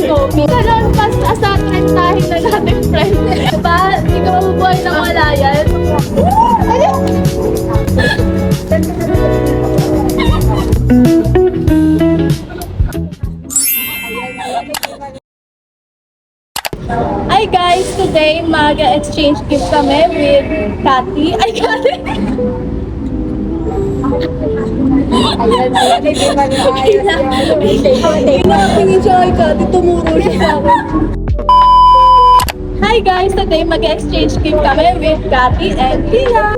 ko. Salon pas asa trentahin na natin, friend. Diba? Hindi ka mabubuhay ng wala yan. Hi guys! Today, mag-exchange gift kami with Cathy. Ay, Cathy! Ayan, hindi man ayos yan. Pinakatingin siya kay Cathy, tumuro siya sa akin. Hi guys! Today, mag-exchange gift kami with Cathy and Tina.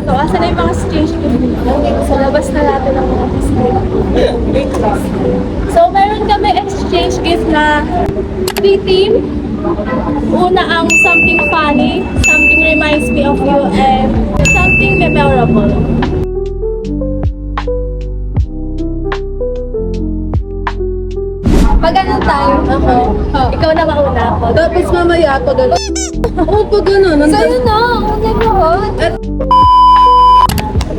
So, asa na yung mga exchange gift dito? So, labas na natin ang mga display. So, meron kami exchange gift na 3 team. Una ang something funny, something reminds me of you, and something memorable. Pag ganun tayo, Ako. Ikaw na mauna ako. Tapos mamaya pag ano. Oo, pag ano. sa'yo na, una lahat.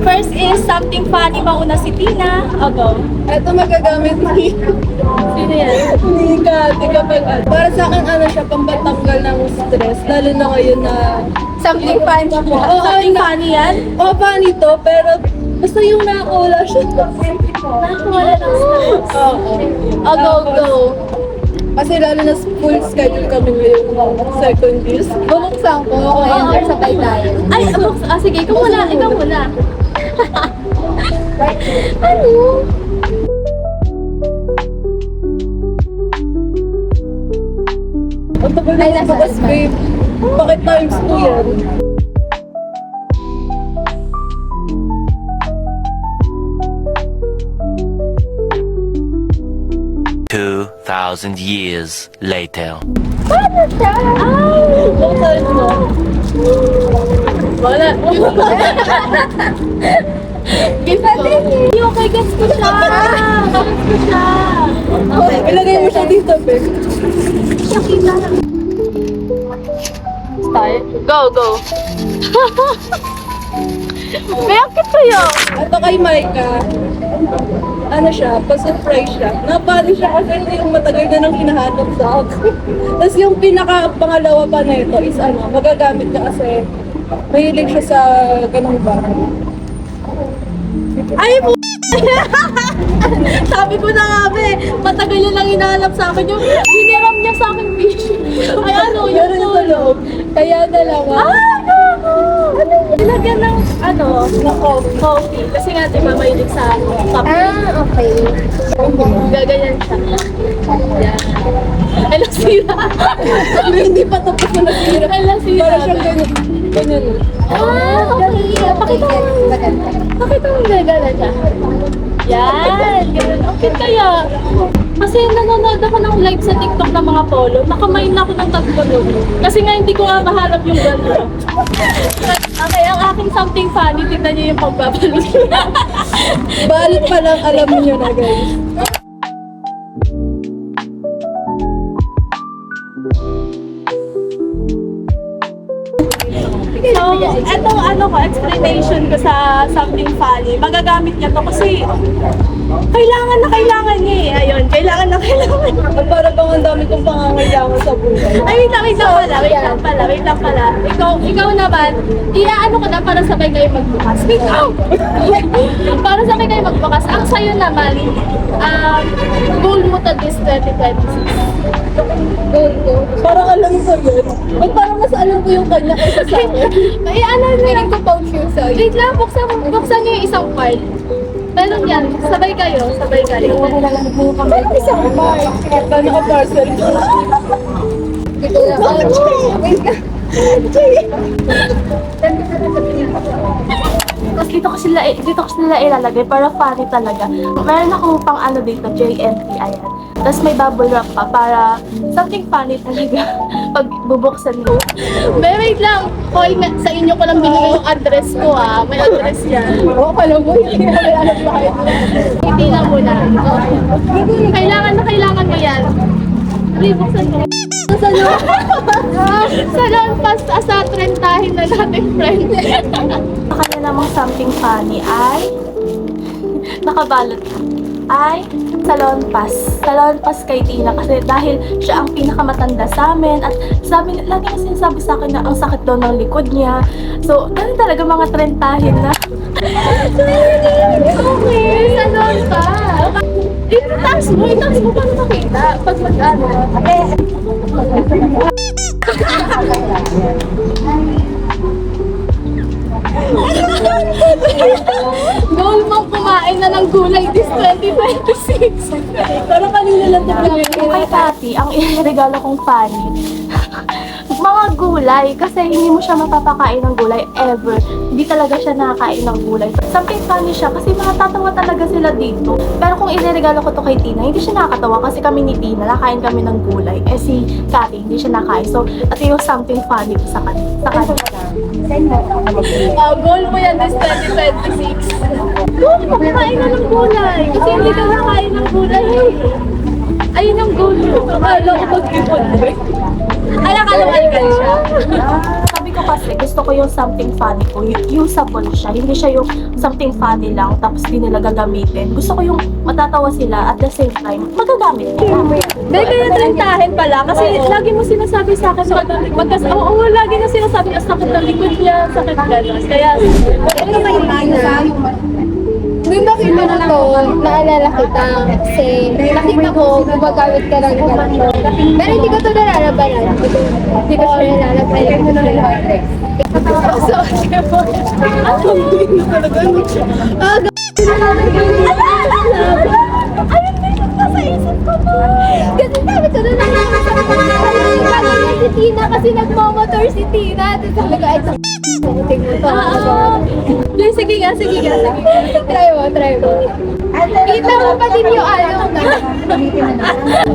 First is something funny, mauna si Tina. O, go. Ito magagamit ni Sino yan? Kati kapag para sa akin ano siya, pambatanggal ng stress. Lalo na ngayon na Something fun mo. Something funny yan? funny to, pero basta yung nakakawala siya. Nakakawala ng stress. Oo. O, go, go. Kasi lalo na full schedule kami ngayon second year. Bumuksan ko, okay, sabay tayo. Ay, sige, ikaw muna, ikaw muna. Ano? Ang tagal Ay, na nasa bukas, iba. babe. Bakit times 2 yan? Two thousand years later. Buksan mo. Wala. Gift ko. Okay, gets ko siya. Gets ko siya. Okay. Ilagay mo siya dito, babe. Start. Go, go. Bakit kayo? Ito kay Micah, ano siya, pa-surprise siya. Napali siya kasi ito yung matagal na nang hinahanap sa akin. Tapos yung pinaka-pangalawa pa na ito is ano, magagamit niya kasi mahilig siya sa ganung bagay. Ay, po! Sabi ko na nga, be, matagal niya lang hinahanap sa akin yung hiniram niya sa akin fish. Ay, ano, yung Meron sa loob. Kaya dalawa. Ah, gago! Nilagyan ng, na coffee. Kasi nga, di ba, mahilig sa kape. Ah, okay. Gaganyan siya. Yan. Ay, nasira. Pero hindi pa tapos na nasira. Ay, nasira. Para siyang ganyan. Ganyan. Ah, okay. Pakita mo. Maganda. Pakita mo gagana siya. Yan. Ganun. Okay kaya. Kasi nanonood ako ng live sa TikTok ng mga polo. Nakamain na ako ng tatlo doon. Kasi nga hindi ko nga mahanap yung gano'n. Okay, ang aking something funny, tignan niyo yung pagbabalot. Balot pa lang, alam niyo na, guys. So, etong explanation ko sa something funny, magagamit niya to kasi kailangan na kailangan niya eh. Ayun, kailangan na kailangan. At para bang ang dami kong pangangailangan sa buhay. Ay, wait lang pala. Ikaw naman, iaano ko na para sabay kayo magbukas. Wait lang! Para sabay kayo magbukas. Ang sayo naman, goal mo to this 2026. Goal ko. Parang alam ko yun. Ba't parang mas alam ko yung kanya kaysa sa akin? Ay, ano na. Feeling ko post yung sa'yo. Wait lang, buksan niyo yung isang part. Meron yan, sabay kayo. Parang isang bar. Paano ka parcel? Ito na. Wait ka. Tapos dito ko sila ilalagay para funny talaga. Meron ako pang dito, JNT, ayan. Tapos may bubble wrap pa para something funny talaga pag bubuksan mo. Wait lang. Hoy, sa inyo ko lang binigay yung address ko May address yan. Oo, pala mo. Hindi na kailangan bakit. Hindi na muna. Kailangan mo yan. Hindi, buksan mo. Salon pas asa trentahin na natin, friend. Kanya namang something funny ay nakabalot. ay salon pass. Salon pass kay Tina kasi dahil siya ang pinakamatanda sa amin at sabi, lagi na sinasabi sa akin na ang sakit daw ng likod niya. So, ganun talaga mga trentahin na. Okay, salon pass. Itaas mo paano makita pag mag-ano. Goal mong kumain na ng gulay this 2026. Parang kanina lang ito. Kay Tati, ang iregalo kong funny, mga gulay, kasi hindi mo siya mapapakain ng gulay ever. Hindi talaga siya nakakain ng gulay. Something funny siya kasi matatawa talaga sila dito. Pero kung iregalo ko to kay Tina, hindi siya nakakatawa kasi kami ni Tina, nakain kami ng gulay. Eh si Cathy, hindi siya nakain. So, ito yung something funny sa kanya. Goal mo yan this 2026. Goal mo, kumain na ng gulay. Kasi hindi ka nakain ng gulay. Ayun yung goal mo. Akala ko mag-ipon. Alakalawan ka siya. Sabi ko kasi, gusto ko yung something funny ko. Usable siya. Hindi siya yung something funny lang tapos di nila gagamitin. Gusto ko yung matatawa sila at the same time, magagamit nila. Dahil kaya trentahin pala kasi lagi mo sinasabi sa akin oo, lagi na sinasabi na sakit ng likod niya, sakit gano'n. Kaya, Ito may Tina. Nung nakita na to, naalala kita kasi nakita ko gumagamit ka ng ganito. Pero hindi ko to nalalabanan. Hindi ko siya nalalabanan. So, hindi na talaga ano siya. ayun na yung nasa isip ko po. Kasi sabi ko na si Tina kasi nagmamotor si Tina. Tapos sabi ko, ay, tingnan ko. Sige nga. Try mo. Kita mo pa din yung ano.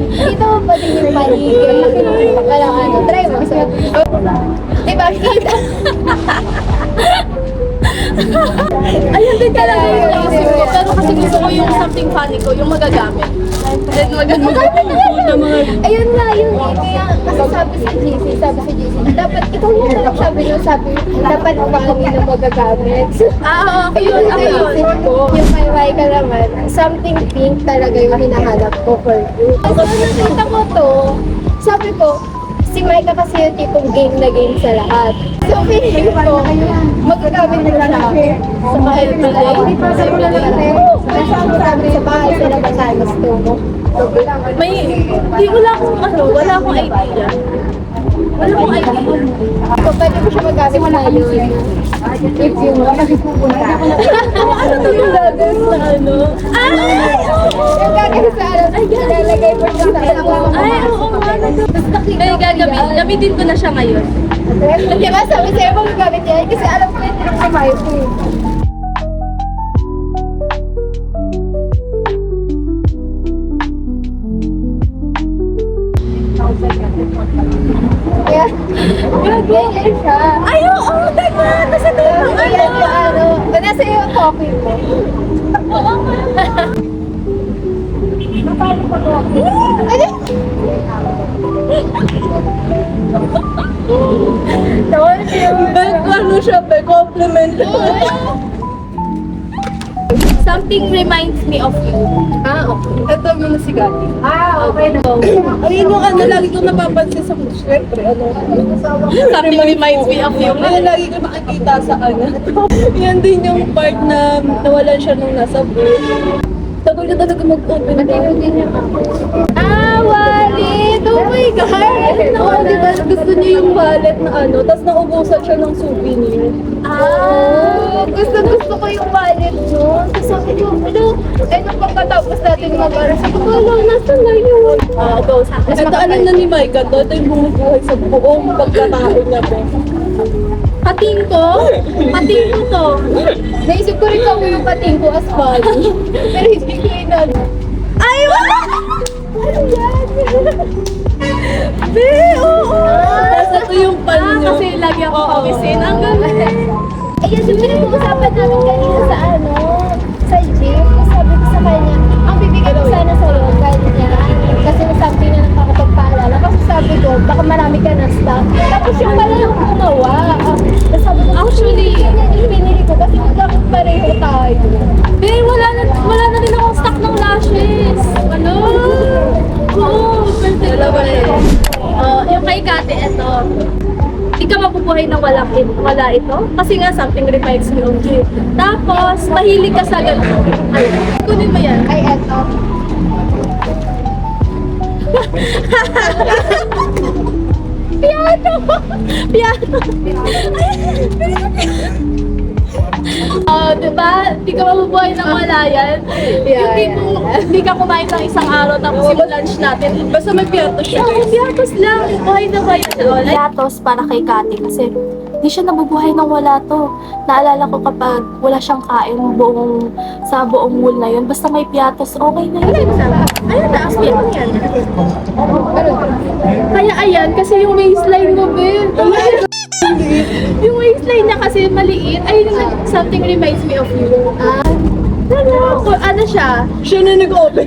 Kita mo pa din yung paligid. Walang ano. Try mo. So, diba, kita. Ayun din talaga yung isip ko. Pero kasi gusto ko yung something funny ko, yung magagamit. Then magagamit na mga... Ayun nga, yun eh. Kaya kasi sabi si JC, dapat ikaw yung sabi, dapat marami na magagamit. okay yun. Naisip ko, yung may ka naman, something pink talaga yung hinahanap ko for you. So, nakita ko to, sabi ko, si Micah kasi yung tipong game na game sa lahat. So, feeling ko, magagamit na siya sa bahay pala. Sabi sa bahay sila ba tayo gusto mo? Wala akong idea. So, pwede mo siya magamit ngayon. If you want. Ano to yung gagawin sa ano? Yung gagawin sa ano, ilalagay mo siya sa ano. Oo nga. Kaya gamitin ko na siya ngayon. Di ba sabi sa'yo mo gagamit yan? Kasi alam ko yung tinong sa mayo ko. Kaya, ganyan siya. Ay, oo, teka. Nasa tayo. Ayan yung ano, nasa yung coffee mo. Ano siya, compliment. Something reminds me of you. Okay. Ito muna si Gati. Okay na. Ayun yung ano, lagi ko napapansin sa kanya. Siyempre, Something reminds me of you. Ano, lagi ko nakikita sa kanya. Yan din yung part na nawalan siya nung nasa boat. Tagal na talaga mag-open. Matino din yung wallet! Oh my God! Oo, di ba? Gusto niya yung wallet na ano, tapos naubusan siya ng souvenir. Gusto ko yung wallet nun. Tapos sabi ko, nung pagkatapos natin mag-aral, sabi ko, nasa na yun? Go sa akin. Ito, alam na ni Micah to, ito yung bumubuhay sa buong pagkatao niya, pe. Pating ko to. Naisip ko rin kami yung pating ko as body. Pero hindi ko inan. Ay, wala! Ano yan? Be, oo! Tapos ito yung pan niyo. Kasi lagi ako kawisin. Ang galing. Ayun, yung pinag-uusapan namin kanina sa ano, sa gym. Tapos sabi ko sa kanya, ang bibigyan ko sana sa'yo, kanya. Kasi nasabi niya ng pakapagpaalala. Kasi sabi ko, baka marami ka na stock. Tapos yung pala yung gumawa. Tapos sabi ko, Actually, yan yung binili ko kasi magkakit pareho tayo. Be, wala na din akong stock ng lash ate, eto. Di ka mabubuhay ng wala ito. Kasi nga, something reminds me of you. Tapos, mahilig ka sa ganun. Ay, kunin mo yan. Ay, eto. Piano! Piano! Oh, diba? Di ka mabubuhay ng wala yan. Yung tipong, di ka kumain ng isang araw tapos yung lunch natin. Basta may piyato siya. Oo, piatos lang. Buhay na buhay na siya. Piatos para kay Kati kasi di siya nabubuhay ng wala to. Naalala ko kapag wala siyang kain sa buong wool na yun. Basta may piatos, okay na yun. Ayun na, aspect mo yan. Kaya ayan, kasi yung waistline mo, babe. Yung waistline niya kasi maliit. Ayun yung something reminds me of you. Ano siya? Siya na nag-open.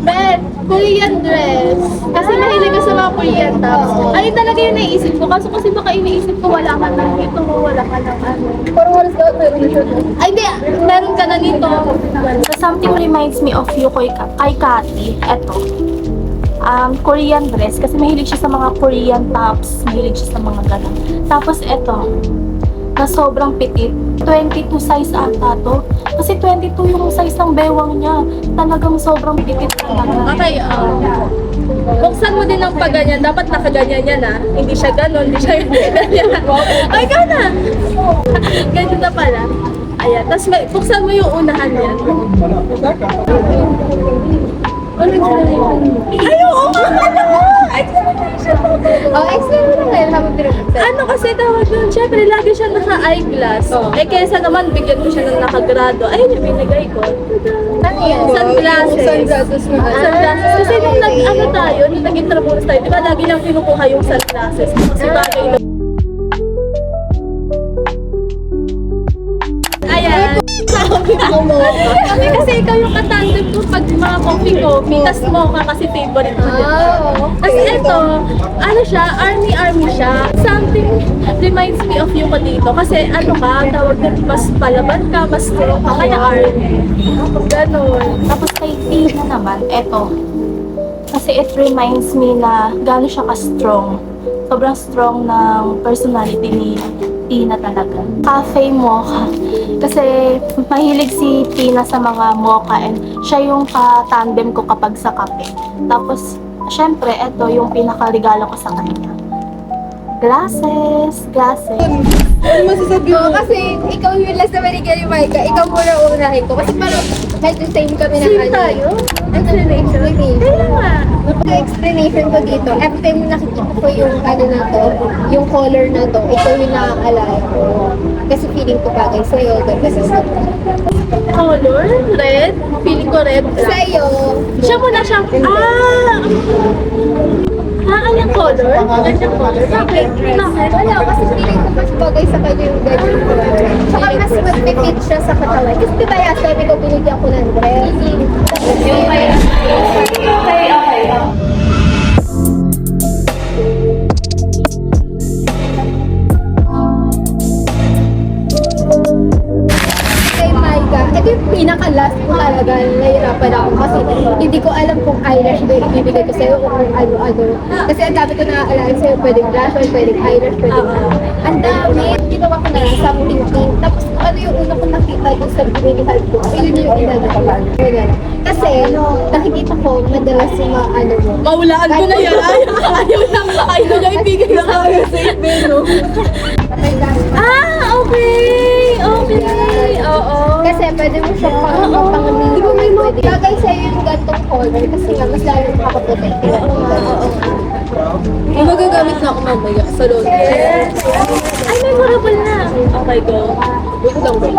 Ben, Korean dress. Kasi mahilig ka sa mga Korean tops. Ayun talaga yung naisip ko. Kaso kasi baka iniisip ko wala ka na nito, wala ka ng ano. Parang oras daw meron na siya. Ay, hindi. Meron ka na nito. So, something reminds me of you kay Kati. Eto. Korean dress. Kasi mahilig siya sa mga Korean tops. Mahilig siya sa mga ganun. Tapos eto. Na sobrang petit. 22 size ata to. Kasi 22 yung size ng bewang niya. Talagang sobrang petit talaga. Okay, buksan mo din ng pagganyan. Dapat nakaganyan yan Hindi siya ganon, hindi siya ganyan. Ay, gana! Ganyan na pala. Ayan, tapos buksan mo yung unahan yan. Ay, oo nga pala! Oh, explain mo na ngayon habang pinag-explain. Ano kasi tawag doon? Siyempre, lagi siya naka-eyeglass. Eh, kesa naman, bigyan ko siya ng nakagrado. Ayun yung binigay ko. Ano yan? Sunglasses. Sunglasses mo. Sunglasses. Kasi nung nag-ano tayo, nung nag-intramuros tayo, di ba lagi lang kinukuha yung sunglasses? Kasi bagay na. Ayan. Kami kasi ikaw yung katandem ko pag mga coffee, tas mocha kasi favorite mo din. Tapos ito, ano siya, army siya. Something reminds me of you ko dito. Kasi ano ka, tawag na mas palaban ka, mas strong ka, kaya army. Ganon. Tapos kay Tina naman, eto. Kasi it reminds me na gano'n siya ka-strong. Sobrang strong ng personality ni Tina talaga. Cafe mocha. Kasi mahilig si Tina sa mga mocha and siya yung ka-tandem ko kapag sa kape. Tapos, syempre, eto yung pinaka-regalo ko sa kanya. Glasses. Ano masasabi mo? Kasi ikaw yung last na manigay, Maika. Ikaw muna unahin ko. Kasi parang medyo same kami ng Same tayo? Explanation. Kaya nga. Yung explanation ko dito, every time nakikita ko yung ano na to, yung color na to, ikaw yung nakakaalala ko. Kasi feeling ko bagay sa'yo, kasi sa Color? Red? Feeling ko red. sa'yo. Siya muna siya. Anyang color? Ganyang color? Bakit? Wala, kasi feeling ko mas bagay sa kanya yung ganyan color. Saka mas mag-fit siya sa katawan. Kasi diba sabi ko, binigyan ko ng dress. Okay. Kay Maika, ito yung pinaka-last ko talaga. Nahirapan ako kasi hindi ko alam kung eyelash ba yung ibibigay ko sa'yo o kung ano-ano. Kasi ang dami ko naaalala sa'yo, pwedeng blush or pwedeng eyelash, pwedeng ang dami. Ginawa ko na lang something pink. Tapos kung ano yung una ko nakita doon sa binigay ko, yun yung inano ko. Kasi nakikita ko madalas yung mga ano mo. Maulaan ko na yan. Ayaw lang ibigay sa akin. Okay. Oo. Kasi pwede mo siya pang-mini. Di ba may mga bagay sa'yo yung gantong color kasi nga mas lalo makakaputi. Yung magagamit na ako mamaya sa load. Ay, memorable na. Okay, go. Wait lang ba?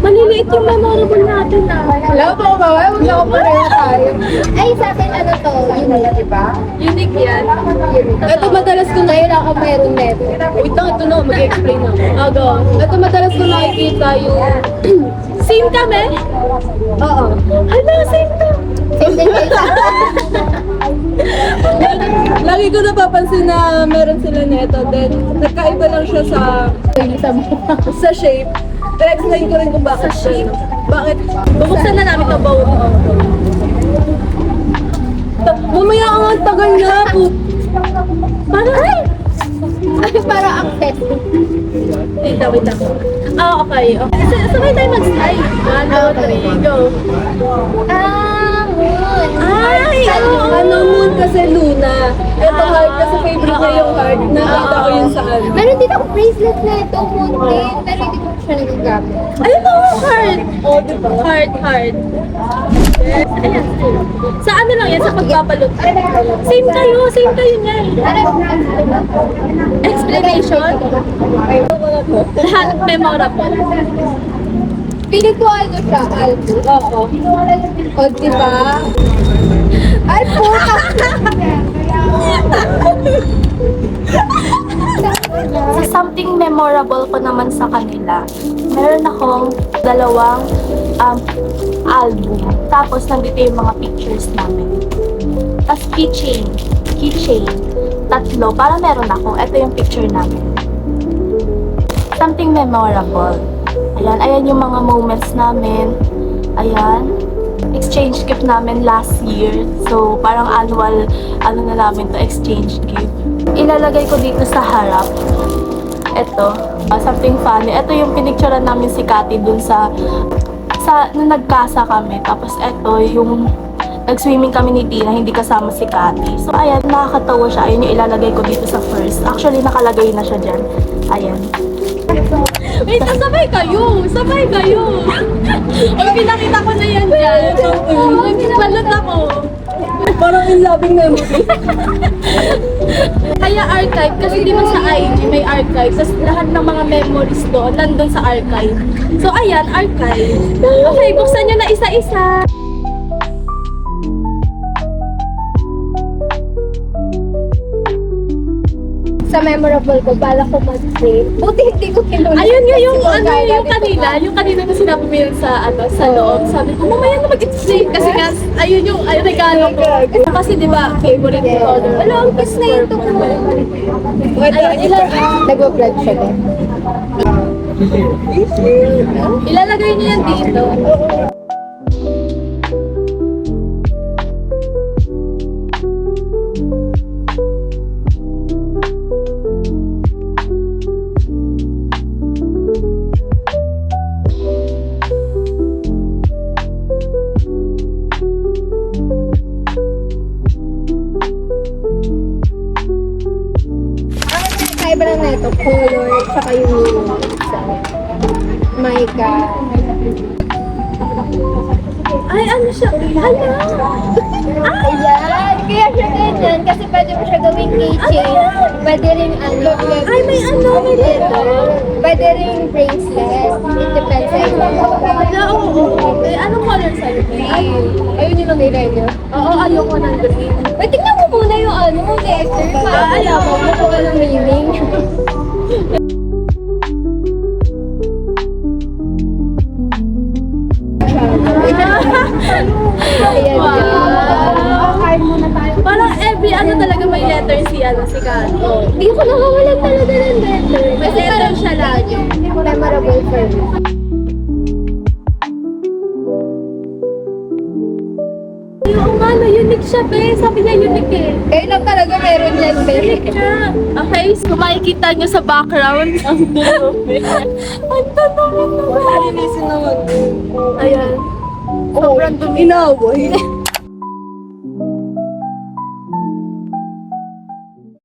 Maliliit yung memorable natin Wala pa ako ba? Huwag na ako pareho tayo. Ay, sa akin ano to? Unique, di ba? Unique yan. Ito madalas ko na Ngayon ako mayroon neto. Wait lang, ito na, mag-explain ako. Go. Ito madalas ko nakikita yung... Same kami? Oo. Hala, same to. Same din kayo sa Lagi ko napapansin na meron sila neto. Then, nagkaiba lang siya sa shape. Pero explain ko rin kung bakit. Sa shape? Bakit? Bubuksan na namin ito bowl. Mamaya ang tagal na po. Para access. Wait lang. Ah, okay. Sabay tayo mag-slide. 1, 2, 3, go. Moon. Ay! Ano moon kasi Luna. Ito heart kasi favorite niya yung heart. Nakita ko yun sa ano. Meron din ako bracelet na ito, moon din. Pero hindi ko siya nagagamit. Ayun o, heart. Oh, diba? Heart. Yes. Ayan. Sa ano lang yan, sa pagpapalot. Same kayo nga. Explanation. Lahat memorable. Piling ko ano siya, Aldo. Oo. O, diba? Ay, puta! Sa something memorable ko naman sa kanila, meron akong 2 album. Tapos nandito yung mga pictures namin. Tapos keychain. 3. Para meron ako. Ito yung picture namin. Something memorable. Ayan yung mga moments namin. Ayan. Exchange gift namin last year. So, parang annual, na namin to, exchange gift. Ilalagay ko dito sa harap. Ito, something funny. Ito yung pinicturean namin si Cathy dun nung nagkasa kami. Tapos ito yung nag-swimming kami ni Tina, hindi kasama si Cathy. So ayan, nakakatawa siya. Ayun yung ilalagay ko dito sa first. Actually, nakalagay na siya dyan. Ayan. Wait, sabay kayo! Pag pinakita ko na yan dyan. Balot ako. Parang in loving memory. Kaya archive, kasi di ba sa IG may archive, tapos lahat ng mga memories doon, nandun sa archive. So ayan, archive. Okay, buksan nyo na isa-isa. Sa memorable ko, bala ko mag-save. Buti hindi ko kinulit. Ayun nga yung, Kasi yung kanina na sinabi mo yun sa loob. Sabi ko, mamaya na mag-explain kasi nga, ayun yung regalo ko. Kasi di ba, favorite Yeah. color. Wala, ang kiss na ito ko. Nag-vlog siya din. Ilalagay niyo yan dito. Kaiba lang na ito, color, tsaka yung mica. Ay, ano siya? Hala! Ayan! Kaya siya ganyan, kasi pwede mo siya gawing keychain. Pwede rin ano. Ay, may dito. Pwede rin bracelet. It depends sa inyo. Hala, oo. Eh, anong color sa'yo? Ayun yung nilay niyo. Oo, ayoko ng green. Uy, tingnan mo muna yung ano, letter. Ayaw mo. Makuha ng meaning. Ayan. Wow. Parang every talaga may letter si Kato. Hindi ko nakawalan talaga ng letter. May letter siya lagi. Memorable for me. Oo nga, no, unique siya, be. Sabi niya unique eh. Kayo lang talaga meron yan, Unique be. siya. Okay, so makikita niyo sa background. Ang dumi. Ang dumi naman. Linisin naman. Ayan. Sobrang dumi. Inaway.